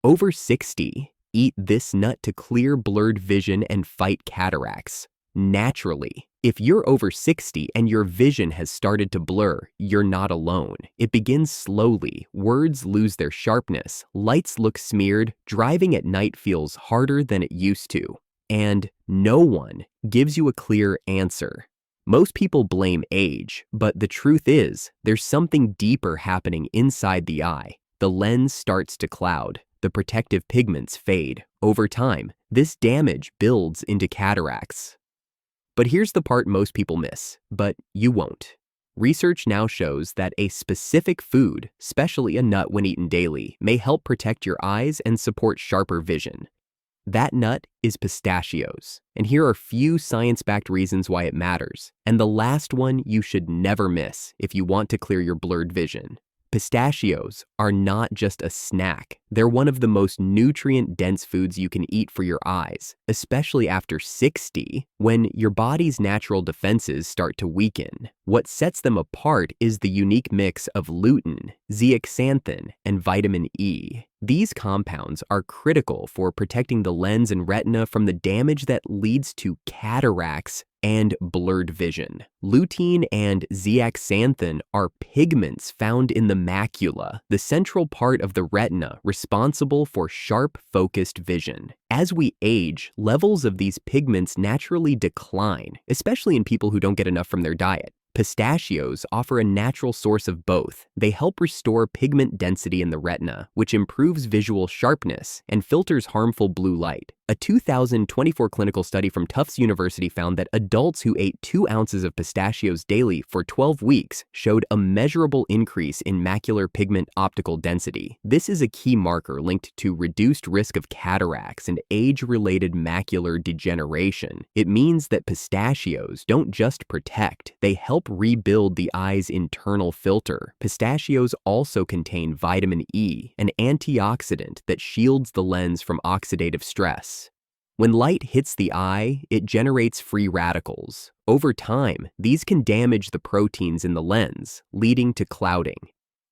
Over 60, eat this nut to clear blurred vision and fight cataracts naturally. If you're over 60 and your vision has started to blur, you're not alone. It begins slowly, words lose their sharpness, lights look smeared, driving at night feels harder than it used to. And no one gives you a clear answer. Most people blame age, but the truth is, there's something deeper happening inside the eye. The lens starts to cloud. The protective pigments fade. Over time, this damage builds into cataracts. But here's the part most people miss, but you won't. Research now shows that a specific food, especially a nut when eaten daily, may help protect your eyes and support sharper vision. That nut is pistachios, and here are a few science-backed reasons why it matters, and the last one you should never miss if you want to clear your blurred vision. Pistachios are not just a snack. They're one of the most nutrient-dense foods you can eat for your eyes, especially after 60, when your body's natural defenses start to weaken. What sets them apart is the unique mix of lutein, zeaxanthin, and vitamin E. These compounds are critical for protecting the lens and retina from the damage that leads to cataracts and blurred vision. Lutein and zeaxanthin are pigments found in the macula, the central part of the retina responsible for sharp, focused vision. As we age, levels of these pigments naturally decline, especially in people who don't get enough from their diet. Pistachios offer a natural source of both. They help restore pigment density in the retina, which improves visual sharpness and filters harmful blue light. A 2024 clinical study from Tufts University found that adults who ate 2 ounces of pistachios daily for 12 weeks showed a measurable increase in macular pigment optical density. This is a key marker linked to reduced risk of cataracts and age-related macular degeneration. It means that pistachios don't just protect, they help rebuild the eye's internal filter. Pistachios also contain vitamin E, an antioxidant that shields the lens from oxidative stress. When light hits the eye, it generates free radicals. Over time, these can damage the proteins in the lens, leading to clouding.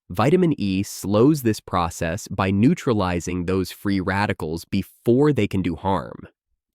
Vitamin E slows this process by neutralizing those free radicals before they can do harm.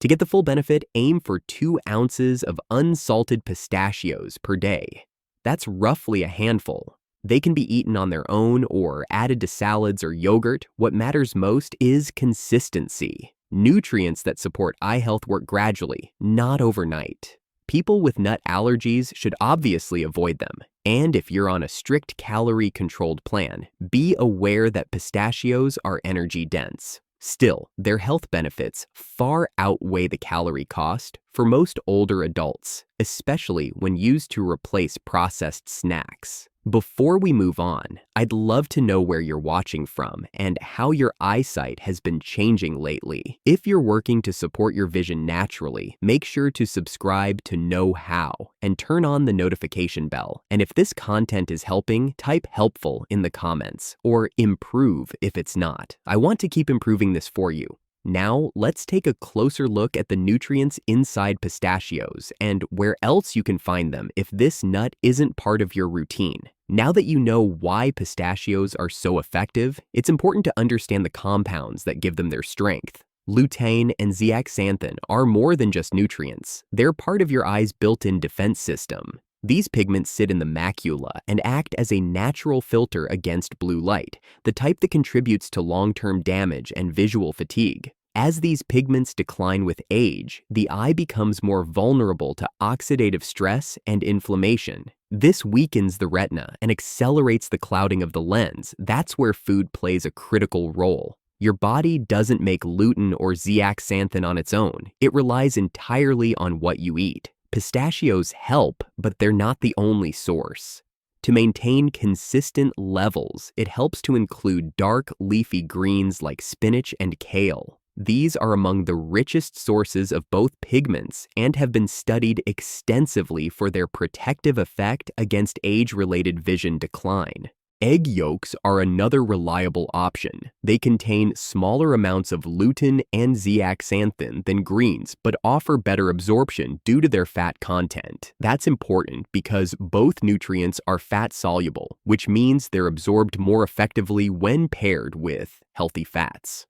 To get the full benefit, aim for 2 ounces of unsalted pistachios per day. That's roughly a handful. They can be eaten on their own or added to salads or yogurt. What matters most is consistency. Nutrients that support eye health work gradually, not overnight. People with nut allergies should obviously avoid them. And if you're on a strict calorie-controlled plan, be aware that pistachios are energy-dense. Still, their health benefits far outweigh the calorie cost for most older adults, especially when used to replace processed snacks. Before we move on, I'd love to know where you're watching from and how your eyesight has been changing lately. If you're working to support your vision naturally, make sure to subscribe to Knowhow and turn on the notification bell. And if this content is helping, type helpful in the comments or improve if it's not. I want to keep improving this for you. Now, let's take a closer look at the nutrients inside pistachios and where else you can find them if this nut isn't part of your routine. Now that you know why pistachios are so effective, it's important to understand the compounds that give them their strength. Lutein and zeaxanthin are more than just nutrients. They're part of your eye's built-in defense system. These pigments sit in the macula and act as a natural filter against blue light, the type that contributes to long-term damage and visual fatigue. As these pigments decline with age, the eye becomes more vulnerable to oxidative stress and inflammation. This weakens the retina and accelerates the clouding of the lens. That's where food plays a critical role. Your body doesn't make lutein or zeaxanthin on its own. It relies entirely on what you eat. Pistachios help, but they're not the only source. To maintain consistent levels, it helps to include dark leafy greens like spinach and kale. These are among the richest sources of both pigments and have been studied extensively for their protective effect against age-related vision decline. Egg yolks are another reliable option. They contain smaller amounts of lutein and zeaxanthin than greens, but offer better absorption due to their fat content. That's important because both nutrients are fat-soluble, which means they're absorbed more effectively when paired with healthy fats.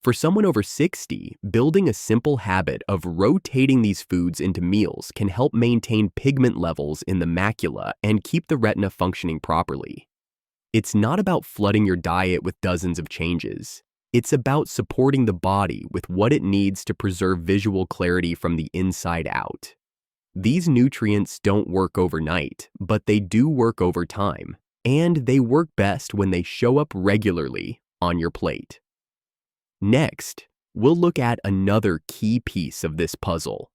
For someone over 60, building a simple habit of rotating these foods into meals can help maintain pigment levels in the macula and keep the retina functioning properly. It's not about flooding your diet with dozens of changes. It's about supporting the body with what it needs to preserve visual clarity from the inside out. These nutrients don't work overnight, but they do work over time, and they work best when they show up regularly on your plate. Next, we'll look at another key piece of this puzzle,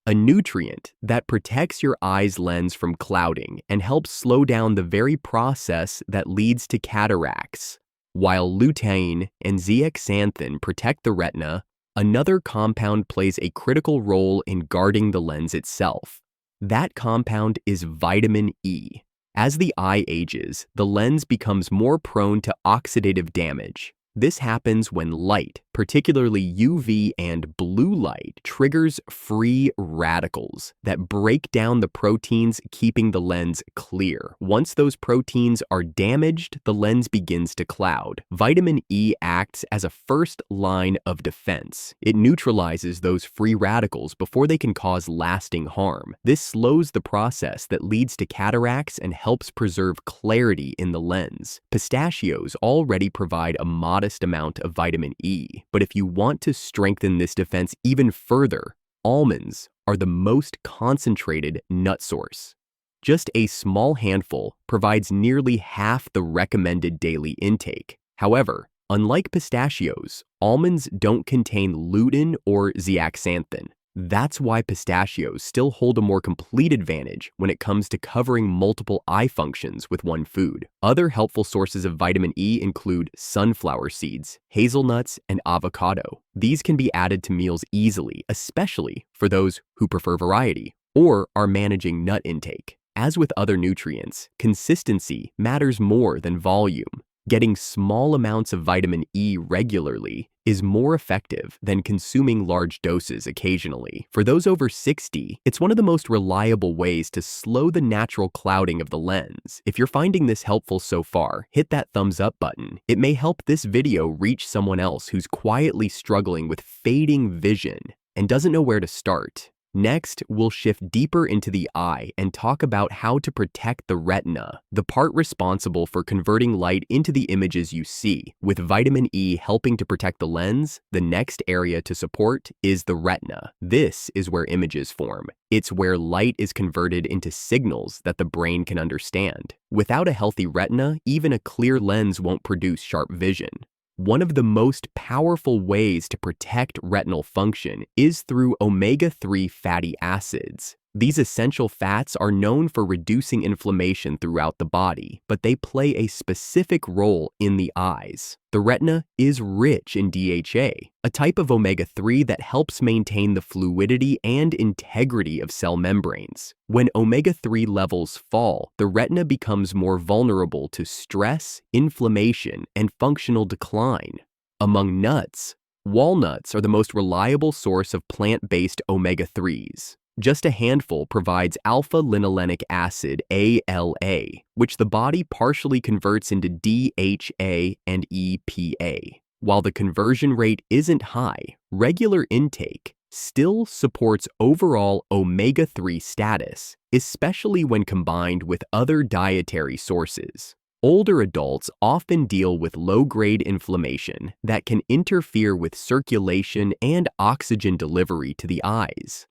a nutrient that protects your eye's lens from clouding and helps slow down the very process that leads to cataracts. While lutein and zeaxanthin protect the retina, another compound plays a critical role in guarding the lens itself. That compound is vitamin E. As the eye ages, the lens becomes more prone to oxidative damage. This happens when light, particularly UV and blue light, triggers free radicals that break down the proteins keeping the lens clear. Once those proteins are damaged, the lens begins to cloud. Vitamin E acts as a first line of defense. It neutralizes those free radicals before they can cause lasting harm. This slows the process that leads to cataracts and helps preserve clarity in the lens. Pistachios already provide a modest amount of vitamin E, but if you want to strengthen this defense even further, almonds are the most concentrated nut source. Just a small handful provides nearly half the recommended daily intake. However, unlike pistachios, almonds don't contain lutein or zeaxanthin. That's why pistachios still hold a more complete advantage when it comes to covering multiple eye functions with one food. Other helpful sources of vitamin E include sunflower seeds, hazelnuts, and avocado. These can be added to meals easily, especially for those who prefer variety or are managing nut intake. As with other nutrients, consistency matters more than volume. Getting small amounts of vitamin E regularly is more effective than consuming large doses occasionally. For those over 60, it's one of the most reliable ways to slow the natural clouding of the lens. If you're finding this helpful so far, hit that thumbs up button. It may help this video reach someone else who's quietly struggling with fading vision and doesn't know where to start. Next, we'll shift deeper into the eye and talk about how to protect the retina, the part responsible for converting light into the images you see. With vitamin E helping to protect the lens, the next area to support is the retina. This is where images form. It's where light is converted into signals that the brain can understand. Without a healthy retina, even a clear lens won't produce sharp vision. One of the most powerful ways to protect retinal function is through omega-3 fatty acids. These essential fats are known for reducing inflammation throughout the body, but they play a specific role in the eyes. The retina is rich in DHA, a type of omega-3 that helps maintain the fluidity and integrity of cell membranes. When omega-3 levels fall, the retina becomes more vulnerable to stress, inflammation, and functional decline. Among nuts, walnuts are the most reliable source of plant-based omega-3s. Just a handful provides alpha-linolenic acid, ALA, which the body partially converts into DHA and EPA. While the conversion rate isn't high, regular intake still supports overall omega-3 status, especially when combined with other dietary sources. Older adults often deal with low-grade inflammation that can interfere with circulation and oxygen delivery to the eyes.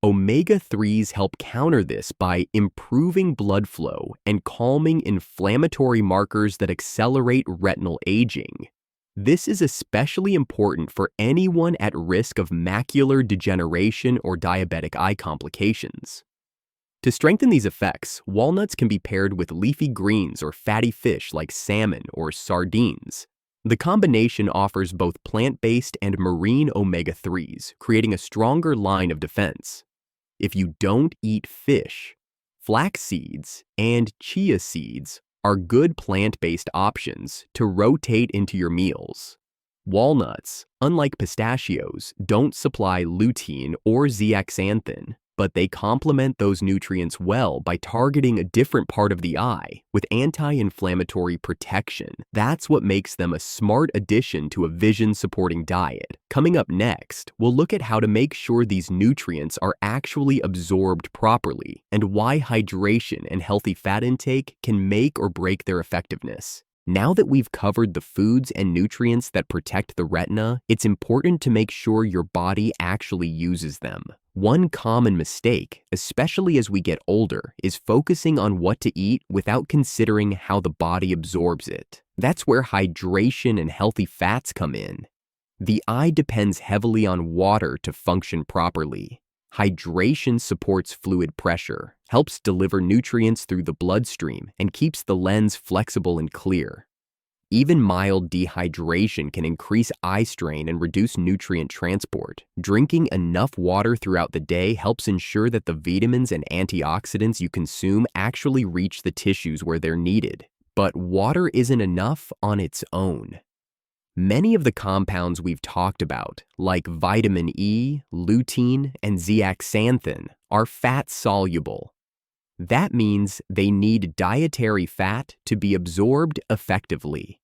Omega-3s help counter this by improving blood flow and calming inflammatory markers that accelerate retinal aging. This is especially important for anyone at risk of macular degeneration or diabetic eye complications. To strengthen these effects, walnuts can be paired with leafy greens or fatty fish like salmon or sardines. The combination offers both plant-based and marine omega-3s, creating a stronger line of defense. If you don't eat fish, flax seeds and chia seeds are good plant-based options to rotate into your meals. Walnuts, unlike pistachios, don't supply lutein or zeaxanthin, but they complement those nutrients well by targeting a different part of the eye with anti-inflammatory protection. That's what makes them a smart addition to a vision-supporting diet. Coming up next, we'll look at how to make sure these nutrients are actually absorbed properly and why hydration and healthy fat intake can make or break their effectiveness. Now that we've covered the foods and nutrients that protect the retina, it's important to make sure your body actually uses them. One common mistake, especially as we get older, is focusing on what to eat without considering how the body absorbs it. That's where hydration and healthy fats come in. The eye depends heavily on water to function properly. Hydration supports fluid pressure, helps deliver nutrients through the bloodstream, and keeps the lens flexible and clear. Even mild dehydration can increase eye strain and reduce nutrient transport. Drinking enough water throughout the day helps ensure that the vitamins and antioxidants you consume actually reach the tissues where they're needed. But water isn't enough on its own. Many of the compounds we've talked about, like vitamin E, lutein, and zeaxanthin, are fat-soluble. That means they need dietary fat to be absorbed effectively.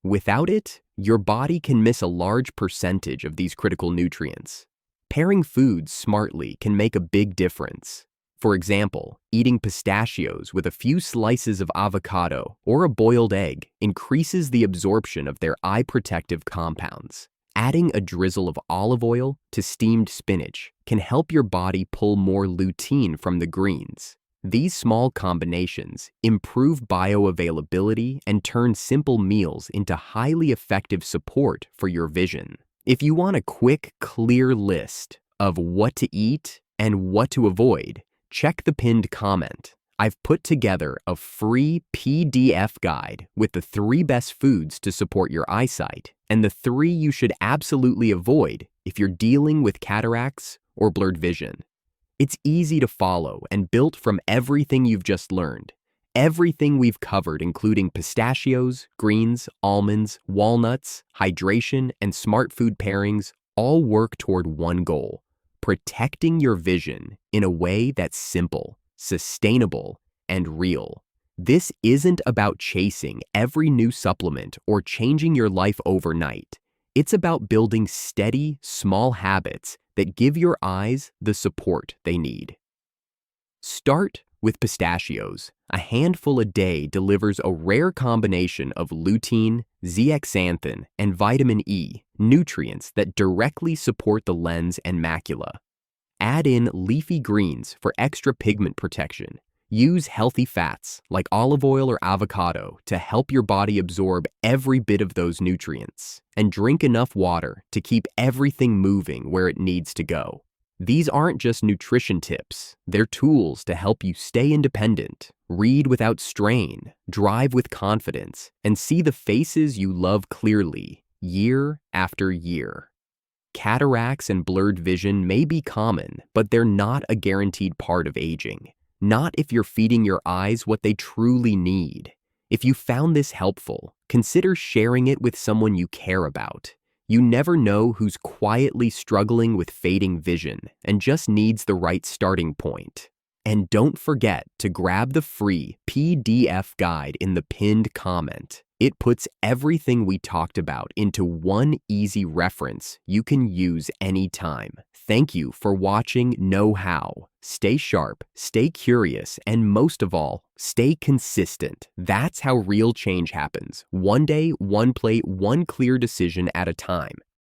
Without it, your body can miss a large percentage of these critical nutrients. Pairing foods smartly can make a big difference. For example, eating pistachios with a few slices of avocado or a boiled egg increases the absorption of their eye protective compounds. Adding a drizzle of olive oil to steamed spinach can help your body pull more lutein from the greens. These small combinations improve bioavailability and turn simple meals into highly effective support for your vision. If you want a quick, clear list of what to eat and what to avoid, check the pinned comment. I've put together a free PDF guide with the 3 best foods to support your eyesight and the 3 you should absolutely avoid if you're dealing with cataracts or blurred vision. It's easy to follow and built from everything you've just learned. Everything we've covered, including pistachios, greens, almonds, walnuts, hydration, and smart food pairings, all work toward one goal: protecting your vision in a way that's simple, sustainable, and real. This isn't about chasing every new supplement or changing your life overnight. It's about building steady, small habits that give your eyes the support they need. Start with pistachios. A handful a day delivers a rare combination of lutein, zeaxanthin, and vitamin E, nutrients that directly support the lens and macula. Add in leafy greens for extra pigment protection. Use healthy fats like olive oil or avocado to help your body absorb every bit of those nutrients. And drink enough water to keep everything moving where it needs to go. These aren't just nutrition tips, they're tools to help you stay independent, read without strain, drive with confidence, and see the faces you love clearly, year after year. Cataracts and blurred vision may be common, but they're not a guaranteed part of aging. Not if you're feeding your eyes what they truly need. If you found this helpful, consider sharing it with someone you care about. You never know who's quietly struggling with fading vision and just needs the right starting point. And don't forget to grab the free PDF guide in the pinned comment. It puts everything we talked about into one easy reference you can use anytime. Thank you for watching Knowhow. Stay sharp, stay curious, and most of all, stay consistent. That's how real change happens. One day, one plate, one clear decision at a time.